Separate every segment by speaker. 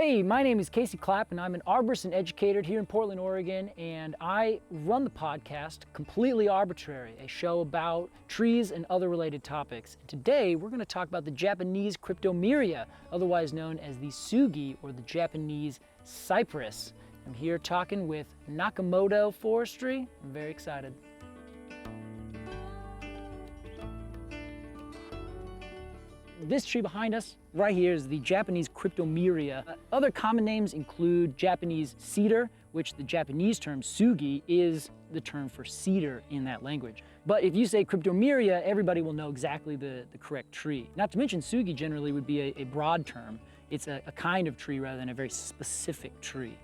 Speaker 1: Hey, my name is Casey Clapp and I'm an arborist and educator here in Portland, Oregon, and I run the podcast Completely Arbortrary, a show about trees and other related topics. And today we're going to talk about the Japanese cryptomeria, otherwise known as the Sugi or the Japanese cypress. I'm here talking with Nakamoto Forestry. I'm very excited. This tree behind us right here is the Japanese cryptomeria. Other common names include Japanese cedar, which the Japanese term sugi is the term for cedar in that language. But if you say cryptomeria, everybody will know exactly the correct tree. Not to mention sugi generally would be a broad term. It's a kind of tree rather than a very specific tree.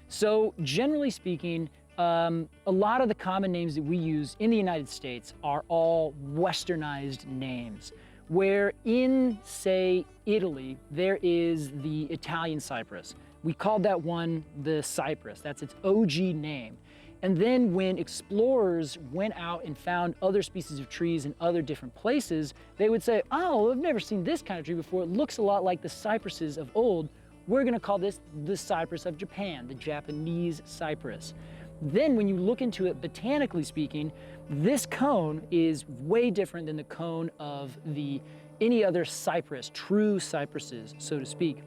Speaker 1: So generally speaking, a lot of the common names that we use in the United States are all westernized names. Where in, say, Italy, there is the Italian cypress. We called that one the cypress. That's its OG name. And then when explorers went out and found other species of trees in other different places, they would say, oh, I've never seen this kind of tree before. It looks a lot like the cypresses of old. We're gonna call this the cypress of Japan, the Japanese cypress. Then when you look into it botanically speaking, this cone is way different than the cone of any other cypress, true cypresses, so to speak.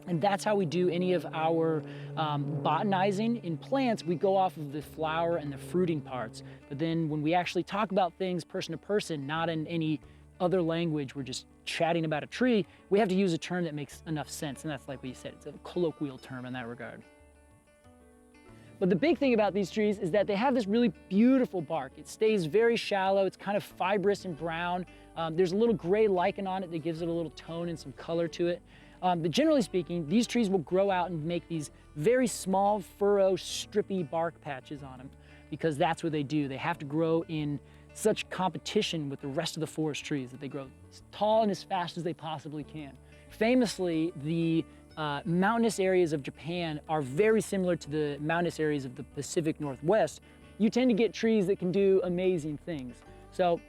Speaker 1: And that's how we do any of our botanizing in plants. We go off of the flower and the fruiting parts. But then when we actually talk about things person to person, not in any other language, we're just chatting about a tree, we have to use a term that makes enough sense. And that's like what you said, it's a colloquial term in that regard. But the big thing about these trees is that they have this really beautiful bark. It stays very shallow, it's kind of fibrous and brown. There's a little gray lichen on it that gives it a little tone and some color to it. But generally speaking, these trees will grow out and make these very small furrow, strippy bark patches on them because that's what they do. They have to grow in such competition with the rest of the forest trees that they grow as tall and as fast as they possibly can. Famously, the mountainous areas of Japan are very similar to the mountainous areas of the Pacific Northwest. You tend to get trees that can do amazing things. So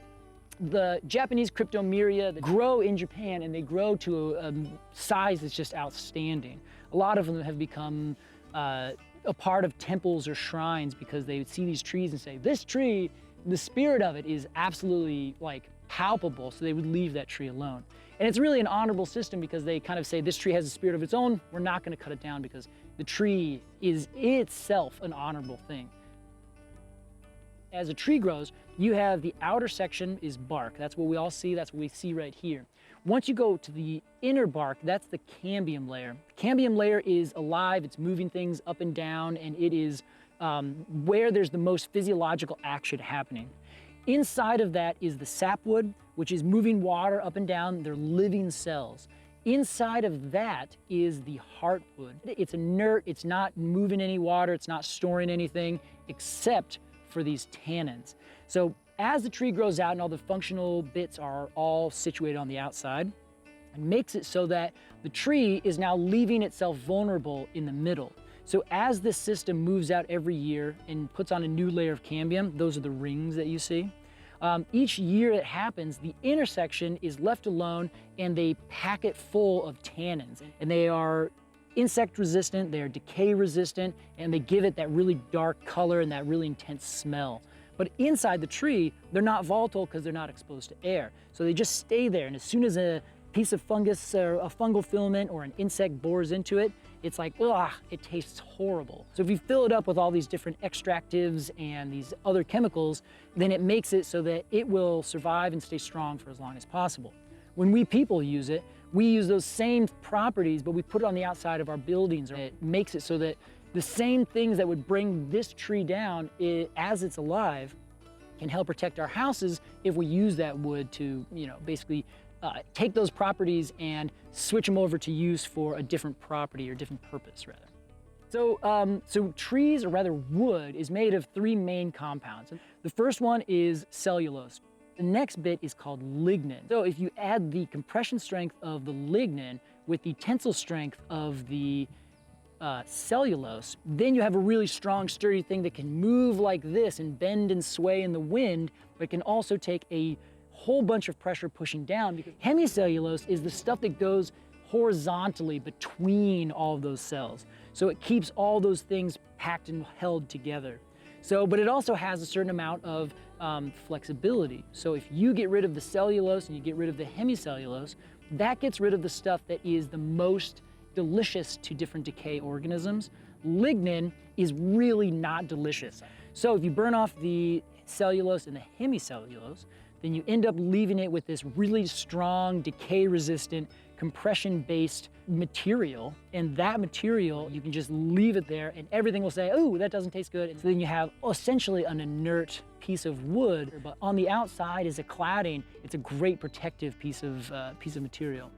Speaker 1: the Japanese cryptomeria that grow in Japan, and they grow to a size that's just outstanding. A lot of them have become a part of temples or shrines because they would see these trees and say, this tree, the spirit of it is absolutely like palpable, so they would leave that tree alone. And it's really an honorable system because they kind of say this tree has a spirit of its own, we're not going to cut it down because the tree is itself an honorable thing. As a tree grows, you have the outer section is bark. That's what we all see, that's what we see right here. Once you go to the inner bark, that's the cambium layer. The cambium layer is alive, it's moving things up and down, and it is where there's the most physiological action happening. Inside of that is the sapwood, which is moving water up and down. They're living cells. Inside of that is the heartwood. It's inert, it's not moving any water, it's not storing anything except for these tannins. So as the tree grows out and all the functional bits are all situated on the outside, it makes it so that the tree is now leaving itself vulnerable in the middle. So as this system moves out every year and puts on a new layer of cambium, those are the rings that you see. Each year it happens, the intersection is left alone and they pack it full of tannins. And they are insect resistant, they are decay resistant, and they give it that really dark color and that really intense smell. But inside the tree, they're not volatile because they're not exposed to air. So they just stay there, and as soon as a piece of fungus or a fungal filament or an insect bores into it, it's like, ugh, it tastes horrible. So if you fill it up with all these different extractives and these other chemicals, then it makes it so that it will survive and stay strong for as long as possible. When we people use it, we use those same properties, but we put it on the outside of our buildings. It makes it so that the same things that would bring this tree down as it's alive can help protect our houses if we use that wood to, basically take those properties and switch them over to use for a different property or different purpose, rather. So trees, or rather wood, is made of three main compounds. The first one is cellulose. The next bit is called lignin. So if you add the compression strength of the lignin with the tensile strength of the cellulose, then you have a really strong, sturdy thing that can move like this and bend and sway in the wind, but it can also take a whole bunch of pressure pushing down, because hemicellulose is the stuff that goes horizontally between all of those cells. So it keeps all those things packed and held together. But it also has a certain amount of flexibility. So if you get rid of the cellulose and you get rid of the hemicellulose, that gets rid of the stuff that is the most delicious to different decay organisms. Lignin is really not delicious. So if you burn off the cellulose and the hemicellulose, then you end up leaving it with this really strong, decay-resistant, compression-based material. And that material, you can just leave it there and everything will say, oh, that doesn't taste good. And so then you have essentially an inert piece of wood, but on the outside is a cladding. It's a great protective piece of material.